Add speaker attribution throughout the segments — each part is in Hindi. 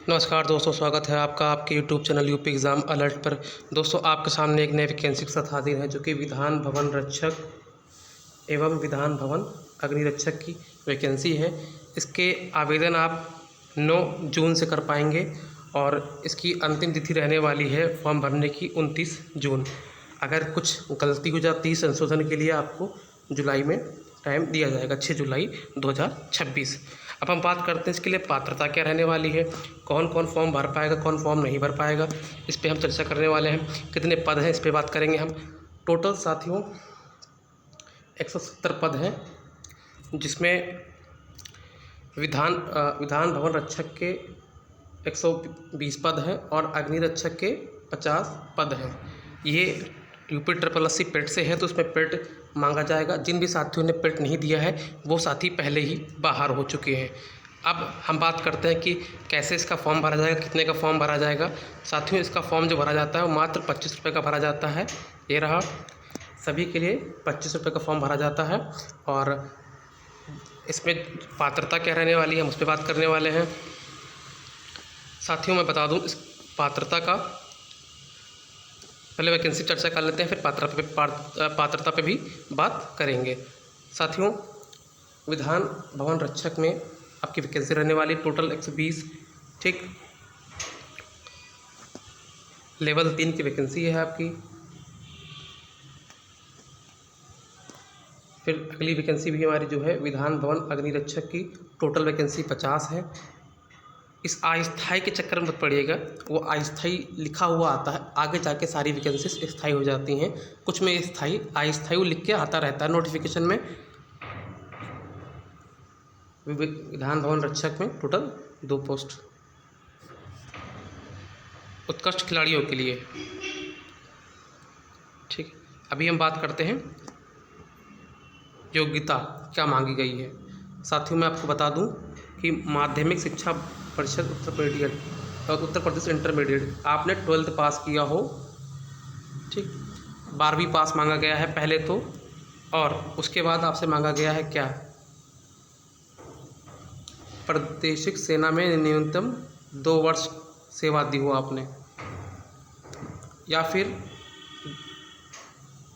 Speaker 1: नमस्कार दोस्तों, स्वागत है आपका आपके YouTube channel UP exam alert पर। दोस्तों, आपके सामने एक नई वैकेंसी के साथ हाजिर है, जो कि विधान भवन रक्षक एवं विधान भवन अग्निरक्षक की वैकेंसी है। इसके आवेदन आप 9 जून से कर पाएंगे और इसकी अंतिम तिथि रहने वाली है फॉर्म भरने की 29 जून। अगर कुछ गलती हो जाती है संशोधन के लिए आपको जुलाई में टाइम दिया जाएगा, 6 जुलाई 2026। अब हम बात करते हैं इसके लिए पात्रता क्या रहने वाली है, कौन कौन फॉर्म भर पाएगा, कौन फॉर्म नहीं भर पाएगा, इस पर हम चर्चा करने वाले हैं। कितने पद हैं इस पर बात करेंगे हम। टोटल साथियों 170 पद हैं, जिसमें विधान भवन रक्षक के 120 पद हैं और अग्निरक्षक के 50 पद हैं। ये यूपी SSSC पेट से है, तो उसमें पेट मांगा जाएगा। जिन भी साथियों ने पेट नहीं दिया है वो साथी पहले ही बाहर हो चुके हैं। अब हम बात करते हैं कि कैसे इसका फॉर्म भरा जाएगा, कितने का फॉर्म भरा जाएगा। साथियों, इसका फॉर्म जो भरा जाता है वो मात्र 25 रुपये का भरा जाता है। ये रहा, सभी के लिए 25 रुपये का फॉर्म भरा जाता है। और इसमें पात्रता क्या रहने वाली है हम उस पर बात करने वाले हैं। साथियों, मैं बता दूं, इस पात्रता का पहले वैकेंसी चर्चा कर लेते हैं, फिर पात्रता पे भी बात करेंगे। साथियों, विधान भवन रक्षक में आपकी वैकेंसी रहने वाली टोटल 120, ठीक। लेवल 3 की वैकेंसी है आपकी। फिर अगली वैकेंसी भी हमारी जो है विधान भवन अग्निरक्षक की, टोटल वैकेंसी 50 है। इस अस्थायी के चक्कर में मत पड़िएगा, वो अस्थायी लिखा हुआ आता है, आगे जाके सारी वैकेंसीज स्थायी हो जाती हैं। कुछ में स्थायी अस्थायी लिख के आता रहता है नोटिफिकेशन में। विधान भवन रक्षक में टोटल 2 पोस्ट उत्कृष्ट खिलाड़ियों के लिए, ठीक। अभी हम बात करते हैं योग्यता क्या मांगी गई है। साथियों, मैं आपको बता दूं कि माध्यमिक शिक्षा परिषद उत्तर प्रदेश इंटरमीडिएट आपने 12th पास किया हो, ठीक। 12वीं पास मांगा गया है पहले तो, और उसके बाद आपसे मांगा गया है क्या, प्रादेशिक सेना में न्यूनतम 2 वर्ष सेवा दी हो आपने, या फिर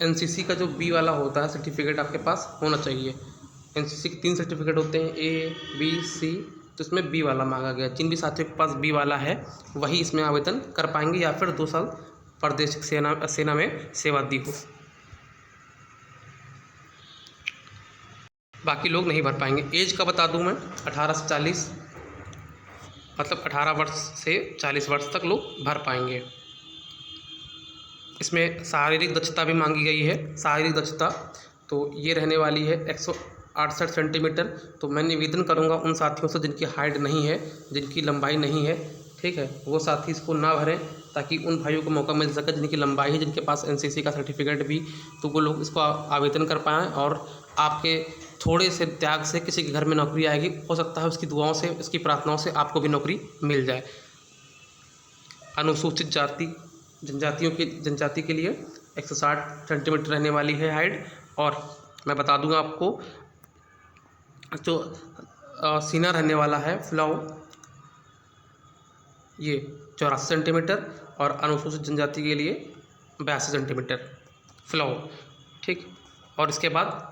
Speaker 1: एनसीसी का जो बी वाला होता है सर्टिफिकेट आपके पास होना चाहिए। एनसीसी के 3 सर्टिफिकेट होते हैं, ए बी सी, तो इसमें बी वाला मांगा गया। जिन भी साथियों के पास बी वाला है वही इसमें आवेदन कर पाएंगे, या फिर 2 साल प्रादेशिक सेना में सेवा दी हो। बाकी लोग नहीं भर पाएंगे। एज का बता दूं मैं, 18 से 40, मतलब 18 वर्ष से 40 वर्ष तक लोग भर पाएंगे। इसमें शारीरिक दक्षता भी मांगी गई है। शारीरिक दक्षता तो ये रहने वाली है 168 सेंटीमीटर। तो मैं निवेदन करूंगा उन साथियों से जिनकी हाइट नहीं है, जिनकी लंबाई नहीं है, ठीक है, वो साथी इसको ना भरें, ताकि उन भाइयों को मौका मिल सके जिनकी लंबाई है, जिनके पास एनसीसी का सर्टिफिकेट भी, तो वो लोग इसको आवेदन कर पाएँ और आपके थोड़े से त्याग से किसी के घर में नौकरी आएगी। हो सकता है उसकी दुआओं से, उसकी प्रार्थनाओं से आपको भी नौकरी मिल जाए। अनुसूचित जाति जनजाति के लिए 160 सेंटीमीटर रहने वाली है हाइट। और मैं बता दूंगा आपको, जो सीना रहने वाला है फ्लैव, ये 84 सेंटीमीटर, और अनुसूचित जनजाति के लिए 82 सेंटीमीटर फ्लैव, ठीक। और इसके बाद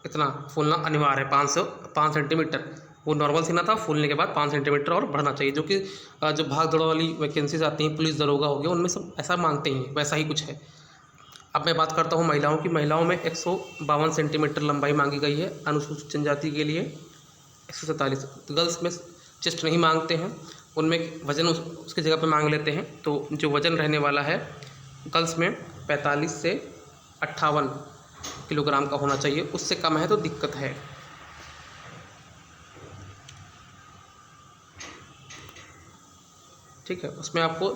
Speaker 1: इतना फूलना अनिवार्य है, 5 सेंटीमीटर। वो नॉर्मल सीना था, फूलने के बाद 5 सेंटीमीटर और बढ़ना चाहिए, जो कि जो भाग दौड़ वाली वैकेंसीज आती हैं, पुलिस दरोगा हो गया, उनमें सब ऐसा मांगते हैं, वैसा ही कुछ है। अब मैं बात करता हूँ महिलाओं की। महिलाओं में 152 सेंटीमीटर लंबाई मांगी गई है, अनुसूचित जनजाति के लिए 147। गर्ल्स में चेस्ट नहीं मांगते हैं, उनमें वजन उसकी जगह पे मांग लेते हैं। तो जो वजन रहने वाला है गर्ल्स में 45 से 58 किलोग्राम का होना चाहिए, उससे कम है तो दिक्कत है। ठीक है, उसमें आपको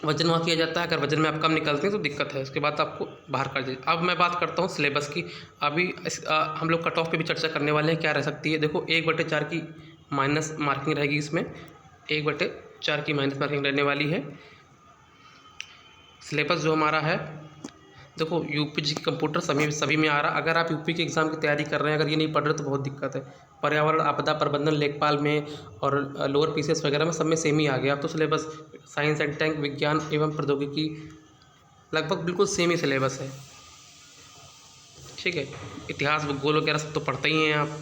Speaker 1: वजन वहाँ किया जाता है। अगर वजन में आप कम निकलते हैं तो दिक्कत है, उसके बाद आपको बाहर कर दीजिए। अब मैं बात करता हूँ सिलेबस की। अभी हम लोग कट ऑफ पे भी चर्चा करने वाले हैं, क्या रह सकती है। देखो, 1/4 की माइनस मार्किंग रहेगी इसमें, 1/4 की माइनस मार्किंग रहने वाली है। सिलेबस जो हमारा है देखो यूपीजी की कंप्यूटर सभी में आ रहा। अगर आप यूपी के एग्ज़ाम की तैयारी कर रहे हैं, अगर ये नहीं पढ़ रहे तो बहुत दिक्कत है। पर्यावरण आपदा प्रबंधन लेखपाल में और लोअर पीसीएस वगैरह में सब में सेम ही आ गया। अब तो सिलेबस साइंस एंड टेक, विज्ञान एवं प्रौद्योगिकी लगभग बिल्कुल सेम ही सिलेबस है। ठीक है, इतिहास भूगोल वगैरह सब तो पढ़ते ही हैं आप।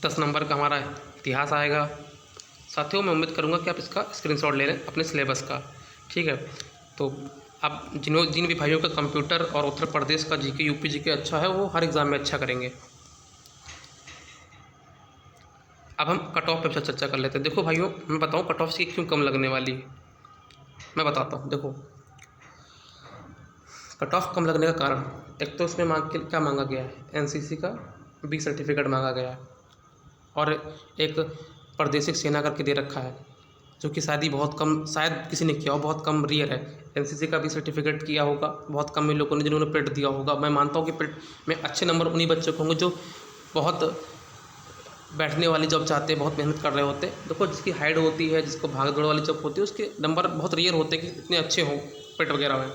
Speaker 1: 10 नंबर का हमारा इतिहास आएगा। साथियों, मैं उम्मीद करूँगा कि आप इसका स्क्रीनशॉट ले लें अपने सिलेबस का। ठीक है, तो आप जिन भी भाइयों का कंप्यूटर और उत्तर प्रदेश का जीके यूपी जीके अच्छा है, वो हर एग्ज़ाम में अच्छा करेंगे। अब हम कट ऑफ पे चर्चा कर लेते हैं। देखो भाइयों, मैं बताऊँ कट ऑफ की क्यों कम लगने वाली है, मैं बताता हूँ। देखो कट ऑफ कम लगने का कारण, एक तो इसमें क्या मांगा गया है, एनसीसी का बी सर्टिफिकेट मांगा गया है, और एक प्रादेशिक सेना करके दे रखा है, जो कि शायद ही बहुत कम, शायद किसी ने किया हो, बहुत कम रियर है। एनसीसी का भी सर्टिफिकेट किया होगा बहुत कम ही लोगों ने, जिन्होंने पेट दिया होगा। मैं मानता हूँ कि पेट में अच्छे नंबर उन्हीं बच्चों को होंगे जो बहुत बैठने वाली जॉब चाहते हैं, बहुत मेहनत कर रहे होते हैं। देखो जिसकी हाइट होती है, जिसको भाग दौड़ वाली जॉब होती है, उसके नंबर बहुत रियर होते हैं कि इतने अच्छे हों पेट वगैरह में।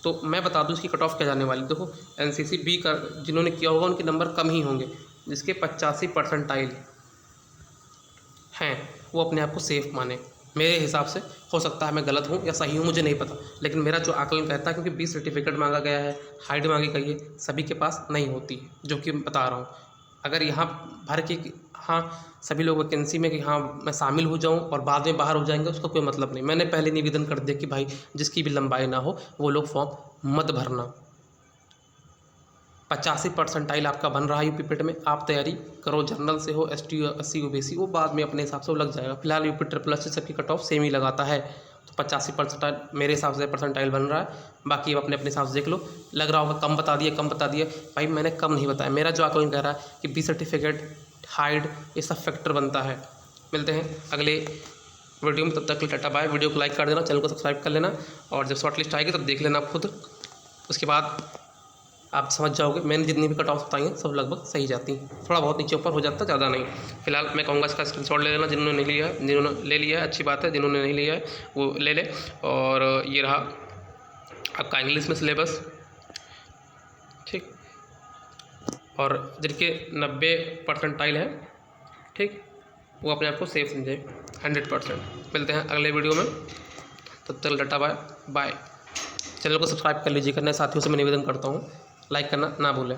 Speaker 1: तो मैं बता दूँ इसकी कट ऑफ क्या जाने वाली। देखो एनसीसी बी का जिन्होंने किया होगा उनके नंबर कम ही होंगे, जिसके 85 परसेंटाइल हैं वो अपने आप को सेफ माने। मेरे हिसाब से, हो सकता है मैं गलत हूँ या सही हूँ, मुझे नहीं पता, लेकिन मेरा जो आकलन कहता है, क्योंकि 20 सर्टिफिकेट मांगा गया है, हाइट मांगी गई है, सभी के पास नहीं होती है, जो कि बता रहा हूँ। अगर यहाँ भर के हाँ सभी लोग वैकेंसी में कि हाँ मैं शामिल हो जाऊँ और बाद में बाहर हो जाएंगे, उसका कोई मतलब नहीं। मैंने पहले निवेदन कर दिया कि भाई जिसकी भी लंबाई ना हो वो लोग फॉर्म मत भरना। 85 परसेंटाइल आपका बन रहा है यूपी पेट में, आप तैयारी करो। जनरल से हो, एसटी, एससी, ओबीसी, वो बाद में अपने हिसाब से वो लग जाएगा। फिलहाल यूपी ट्रिपल से सबकी कट ऑफ सेम ही लगाता है, तो 85 परसेंटाइल मेरे हिसाब से परसेंटाइल बन रहा है। बाकी अब अपने अपने हिसाब से देख लो। लग रहा होगा कम बता दिया, कम बता दिया, भाई मैंने कम नहीं बताया। मेरा जो आकलन कह रहा है कि बी सर्टिफिकेट, हाइट, ये सब फैक्टर बनता है। मिलते हैं अगले वीडियो में, तब तक के लिए टाटा बाय। वीडियो को लाइक कर देना, चैनल को सब्सक्राइब कर लेना, और जब शॉर्ट लिस्ट आएगी तब देख लेना खुद। उसके बाद आप समझ जाओगे। मैंने जितनी भी कट ऑफ बताई हैं सब लगभग सही जाती हैं, थोड़ा बहुत नीचे ऊपर हो जाता है, ज़्यादा नहीं। फिलहाल मैं कहूँगा इसका स्क्रीनशॉट ले लेना जिन्होंने नहीं लिया है। जिन्होंने ले लिया है अच्छी बात है, जिन्होंने नहीं लिया है वो ले ले। और ये रहा आपका इंग्लिश में सिलेबस, ठीक, और जिनके 90 परसेंटाइल है, ठीक, वो अपने आप को सेफ समझे 100%। मिलते हैं अगले वीडियो में, तब तक टाटा बाय बाय। चैनल को सब्सक्राइब कर लीजिएगा। नए साथियों से मैं निवेदन करता हूँ लाइक करना ना भूलें।